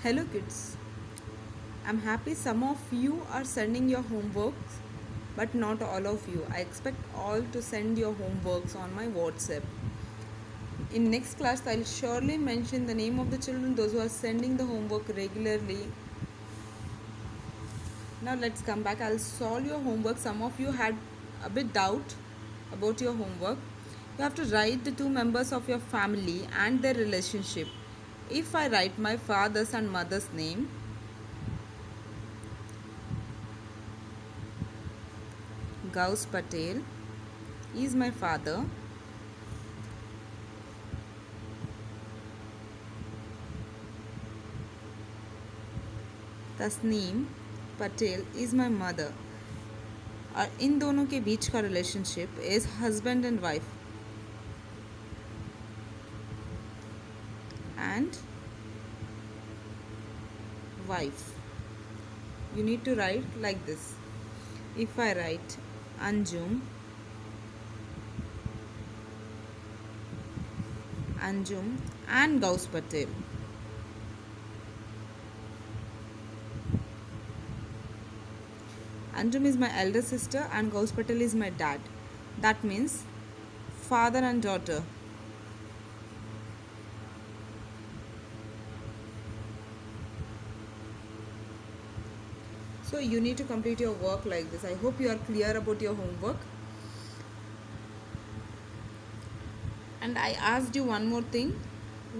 Hello kids, I'm happy some of you are sending your homeworks, but not all of you. I expect all to send your homeworks on my WhatsApp. In next class, I'll surely mention the name of the children, those who are sending the homework regularly. Now let's come back. I'll solve your homework. Some of you had a bit doubt about your homework. You have to write the two members of your family and their relationship. If I write my father's and mother's name, Gauss Patel is my father. Tasneem Patel is my mother. और इन दोनों के बीच का relationship is husband and wife. And wife. You need to write like this. If I write Anjum and Gauss Patel, Anjum is my elder sister and Gauss Patel is my dad. That means father and daughter. So you need to complete your work like this. I hope you are clear about your homework. And I asked you one more thing.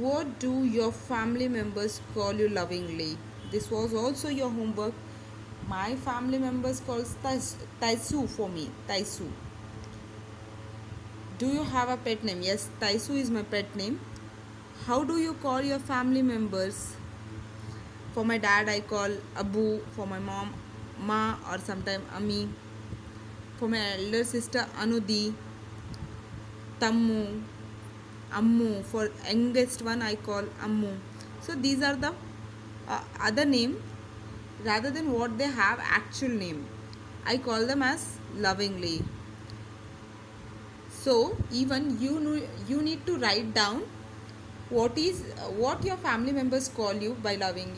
What do your family members call you lovingly? This was also your homework. My family members calls Taisu for me. Taisu. Do you have a pet name? Yes, Taisu is my pet name. How do you call your family members? For my dad, I call Abu. For my mom, Ma, or sometimes Ami. For my elder sister, Anudi, Tammu, Ammu. For youngest one, I call Ammu. So these are the other name rather than what they have actual name. I call them as lovingly. So even you need to write down what your family members call you by loving,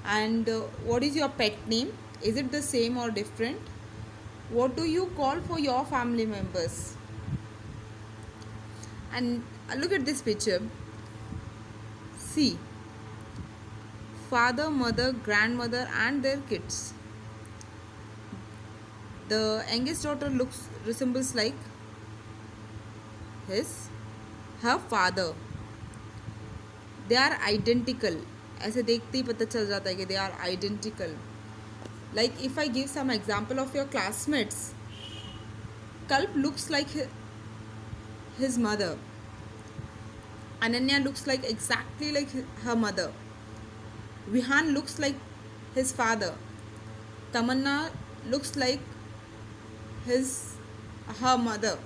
and what is your pet name. Is it the same or different? What do you call for your family members? And look at this picture. See, father, mother, grandmother and their kids. The youngest daughter resembles like her father. They are identical. ऐसे देखते ही पता चल जाता है कि they are identical. Like if I give some example of your classmates, Kalp looks like his mother. Ananya looks like exactly like her mother. Vihan looks like his father. Tamanna looks like her mother.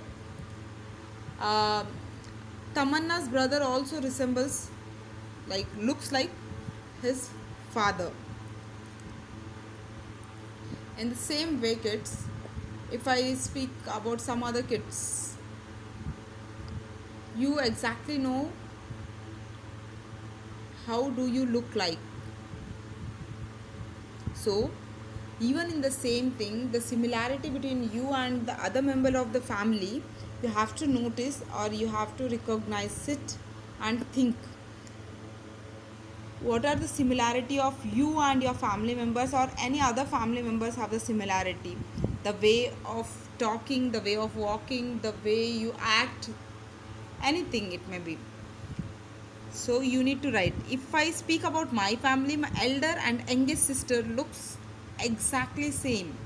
Tamanna's brother also looks like his father. In the same way, kids, if I speak about some other kids, you exactly know how do you look like. So even in the same thing, the similarity between you and the other member of the family, you have to notice or you have to recognize it and think what are the similarity of you and your family members, or any other family members have the similarity. The way of talking, the way of walking, the way you act, anything it may be. So you need to write. If I speak about my family, my elder and youngest sister looks exactly same.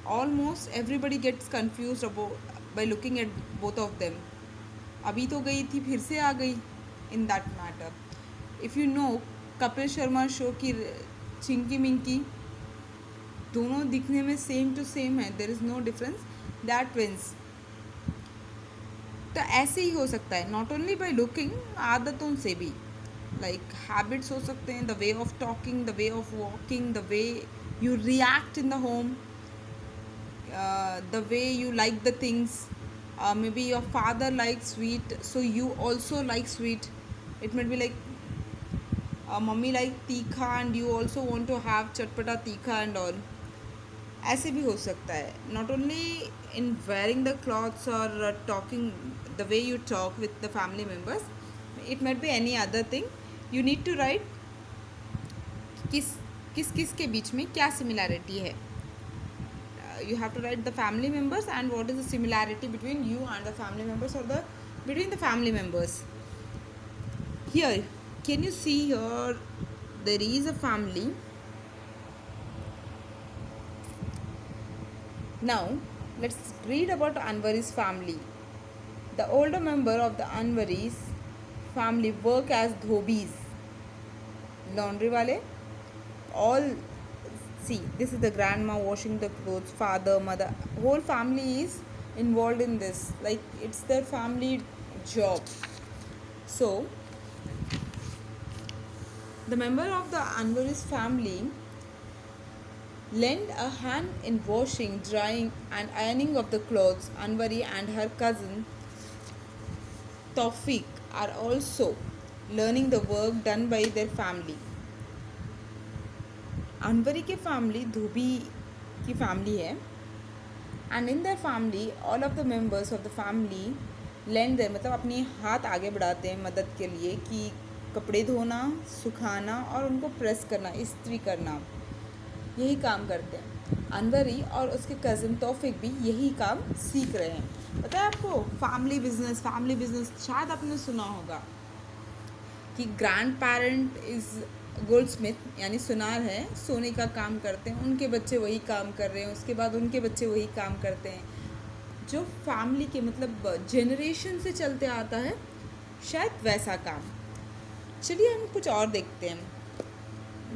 Almost everybody gets confused about by looking at both of them. अभी तो गई थी फिर से आ गई in that matter. If you know Kapil Sharma show की चिंकी मिंकी, दोनों दिखने में सेम टू सेम है. There is no difference. They are twins. तो ऐसे ही हो सकता है, नॉट ओनली बाय लुकिंग, आदतों से भी. लाइक हैबिट्स हो सकते हैं, the way of talking, the way of walking, the way you react in the home, the way you like the things. Maybe your father likes sweet, so you also like sweet. It might be like mummy like तीखा and you also want to have चटपटा तीखा and all, ऐसे भी हो सकता है. Not only in wearing the clothes और talking the way you talk with the family members, it might be any other thing. You need to write किस किस किस के बीच में क्या सिमिलैरिटी है. You have to write the family members and what is the similarity between you and the family members or the between the family members. Here, can you see here, there is a family. Now let's read about Anwari's family. The older member of the Anwari's family work as dhobis, laundry wale. All, see, this is the grandma washing the clothes, father, mother, whole family is involved in this, like it's their family job. So the member of the Anwari's family lend a hand in washing, drying and ironing of the clothes. Anwari and her cousin Tawfiq are also learning the work done by their family. Anwari के family धोबी की family है and in their family all of the members of the family lend their, मतलब अपनी हाथ आगे बढ़ाते हैं मदद के लिए कि कपड़े धोना, सुखाना और उनको प्रेस करना, इस्त्री करना, यही काम करते हैं. अनवरी और उसके कज़न तौफिक भी यही काम सीख रहे हैं. पता है आपको, फैमिली बिजनेस शायद आपने सुना होगा कि grand parent is gold Smith, यानी सुनार है, सोने का काम करते हैं, उनके बच्चे वही काम कर रहे हैं, उसके बाद उनके बच्चे वही काम करते हैं. जो फैमिली के मतलब जनरेशन से चलते आता है, शायद वैसा काम. चलिए हम कुछ और देखते हैं.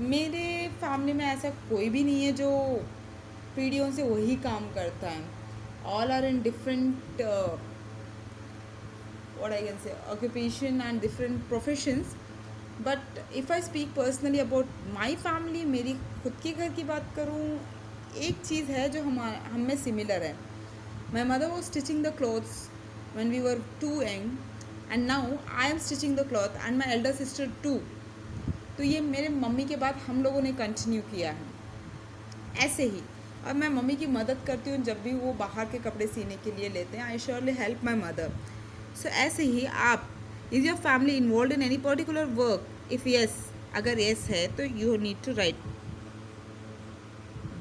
मेरे फैमिली में ऐसा कोई भी नहीं है जो पीढ़ियों से वही काम करता है. All are in different what I can say occupation and different professions. But if I speak personally about my family, मेरी खुद के घर की बात करूँ, एक चीज़ है जो हम में सिमिलर है. My mother was stitching the clothes when we were too young and now I am stitching the cloth and my elder sister too. तो ये मेरे मम्मी के बाद हम लोगों ने कंटिन्यू किया है ऐसे ही. और मैं मम्मी की मदद करती हूँ जब भी वो बाहर के कपड़े सीने के लिए लेते हैं. I surely help my mother. So ऐसे ही आप, is your family involve in any particular work? If yes, अगर येस है तो you need to write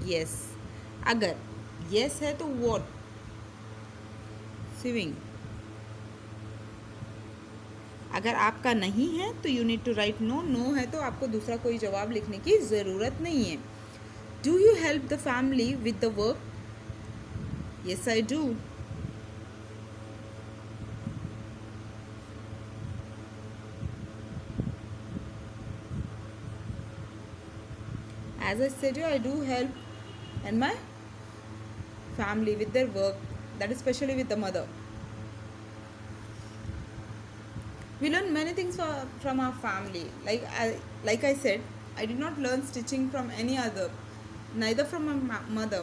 yes. अगर येस है तो वॉट? स्विमिंग. अगर आपका नहीं है तो you need to write no. No है तो आपको दूसरा कोई जवाब लिखने की ज़रूरत नहीं है. Do you help the family with the work? Yes I do. As I said you, I do help in my family with their work, that is especially with the mother. We learn many things from our family. Like I said, I did not learn stitching from any other, neither from my mother.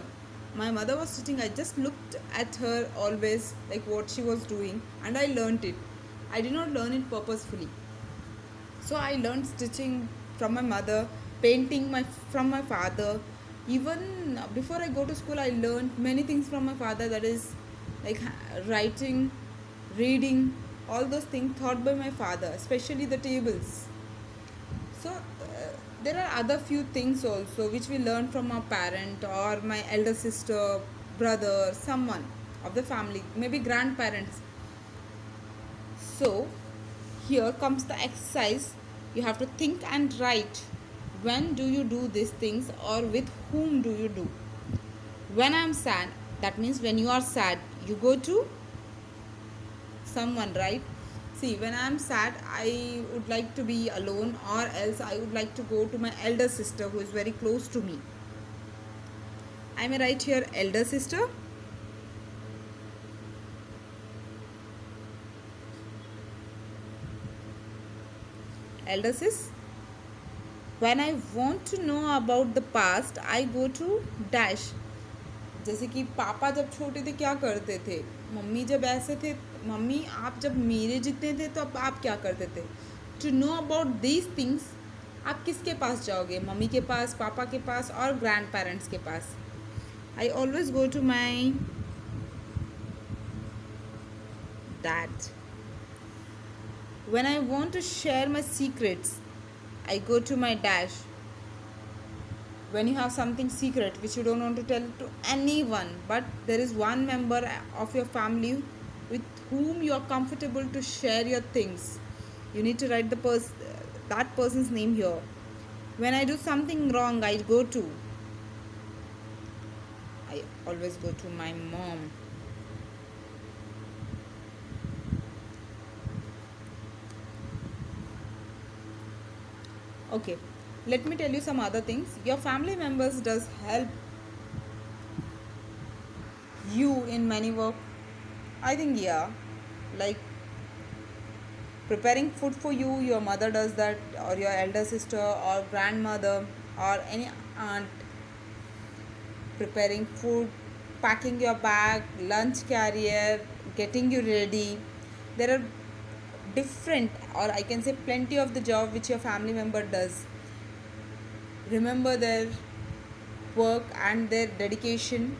My mother was stitching, I just looked at her always, like what she was doing, and I learned it. I did not learn it purposefully. So I learned stitching from my mother, painting from my father. Even before I go to school, I learned many things from my father, that is like writing, reading, all those things taught by my father, especially the tables. So there are other few things also which we learn from our parent or my elder sister, brother, someone of the family, maybe grandparents. So here comes the exercise. You have to think and write. When do you do these things or with whom do you do? When I am sad, that means when you are sad, you go to someone, right? See, when I am sad, I would like to be alone, or else I would like to go to my elder sister who is very close to me. I may write here elder sister. Elder sis. When I want to know about the past, I go to dash. जैसे कि पापा जब छोटे थे क्या करते थे, mummy जब ऐसे थे, मम्मी आप जब मेरे जितने थे तो अब आप क्या करते थे. To know about these things आप किसके पास जाओगे? मम्मी के पास, पापा के पास और ग्रैंड पेरेंट्स के पास? I always go to my dad. When I want to share my secrets, I go to my dad. When you have something secret which you don't want to tell to anyone, but there is one member of your family with whom you are comfortable to share your things, you need to write that person's name here. When I do something wrong, I always go to my mom. Okay, let me tell you some other things. Your family members does help you in many work. I think, yeah, like preparing food for you, your mother does that, or your elder sister or grandmother or any aunt. Preparing food, packing your bag, lunch carrier, getting you ready. There are different, or I can say plenty of the job which your family member does. Remember their work and their dedication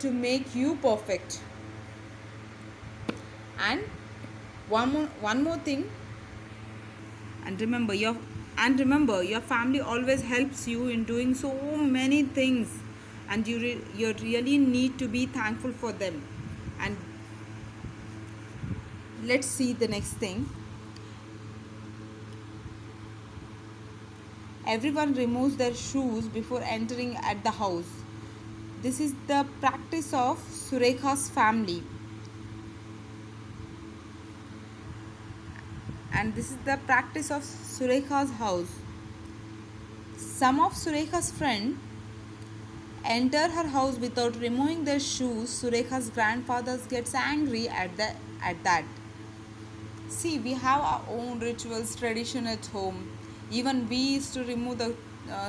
to make you perfect. And one more thing, and remember your family always helps you in doing so many things, and you really need to be thankful for them. And let's see the next thing. Everyone removes their shoes before entering at the house. This is the practice of Surekha's family. And this is the practice of Surekha's house. Some of Surekha's friends enter her house without removing their shoes. Surekha's grandfather gets angry at that. See, we have our own rituals, tradition at home. Even we used to remove the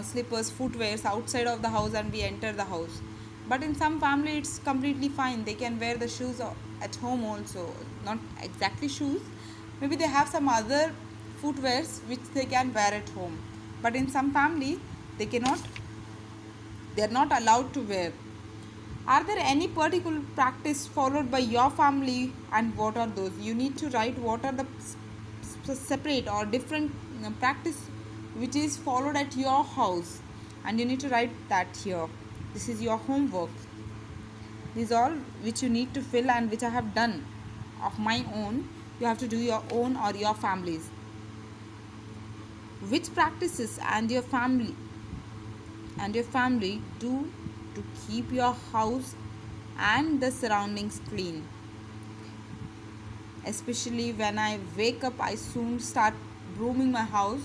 slippers, footwears outside of the house and we enter the house. But in some family, it's completely fine. They can wear the shoes at home also. Not exactly shoes. Maybe they have some other footwears which they can wear at home. But in some family, they cannot. They are not allowed to wear. Are there any particular practice followed by your family, and what are those? You need to write what are the separate or different practice which is followed at your house, and you need to write that here. This is your homework. These all which you need to fill and which I have done of my own. You have to do your own or your family's. Which practices and your family do to keep your house and the surroundings clean? Especially when I wake up, I soon start brooming my house.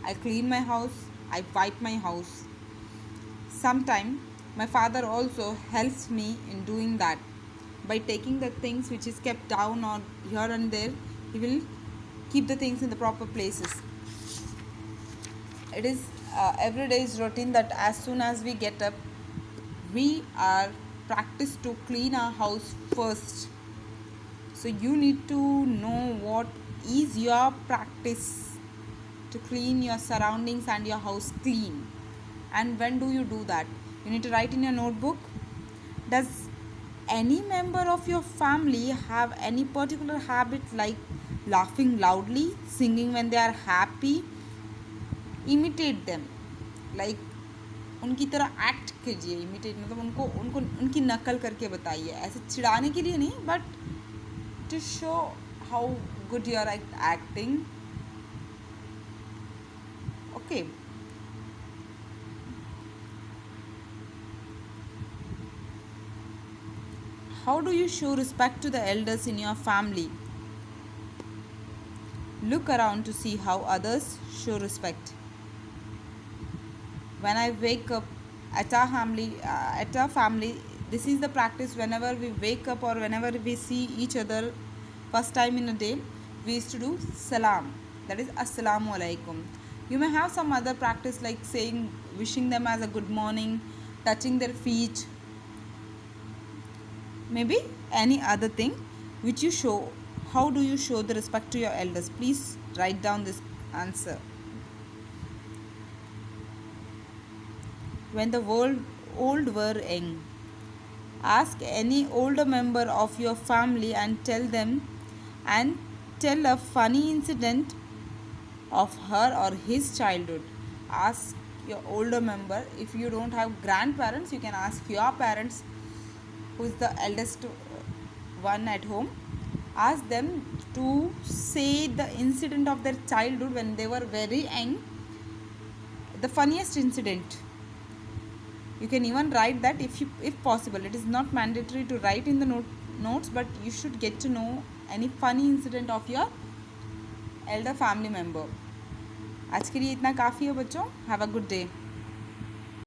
I clean my house, I wipe my house. Sometimes my father also helps me in doing that. By taking the things which is kept down or here and there, he will keep the things in the proper places. It is every day's routine that as soon as we get up, we are practiced to clean our house first. So you need to know what is your practice to clean your surroundings and your house clean. And when do you do that? You need to write in your notebook. Does any member of your family have any particular habit like laughing loudly, singing when they are happy? Imitate them. Like उनकी तरह act कीजिए. Imitate मतलब उनको उनको उनकी नकल करके बताइए. ऐसे चिढ़ाने के लिए नहीं, but to show how good you are at acting. Okay. How do you show respect to the elders in your family? Look around to see how others show respect. When I wake up at our family, this is the practice. Whenever we wake up or whenever we see each other first time in a day, we used to do salam, that is assalamu alaikum. You may have some other practice like wishing them as a good morning, touching their feet, maybe any other thing which you show. How do you show the respect to your elders? Please write down this answer. when the world old were young. Ask any older member of your family and tell a funny incident of her or his childhood. Ask your older member. If you don't have grandparents, you can ask your parents, who is the eldest one at home. Ask them to say the incident of their childhood when they were very young, the funniest incident. You can even write that if possible. It is not mandatory to write in the notes, but you should get to know any funny incident of your elder family member. आज के लिए इतना काफ़ी है बच्चों. Have a good day.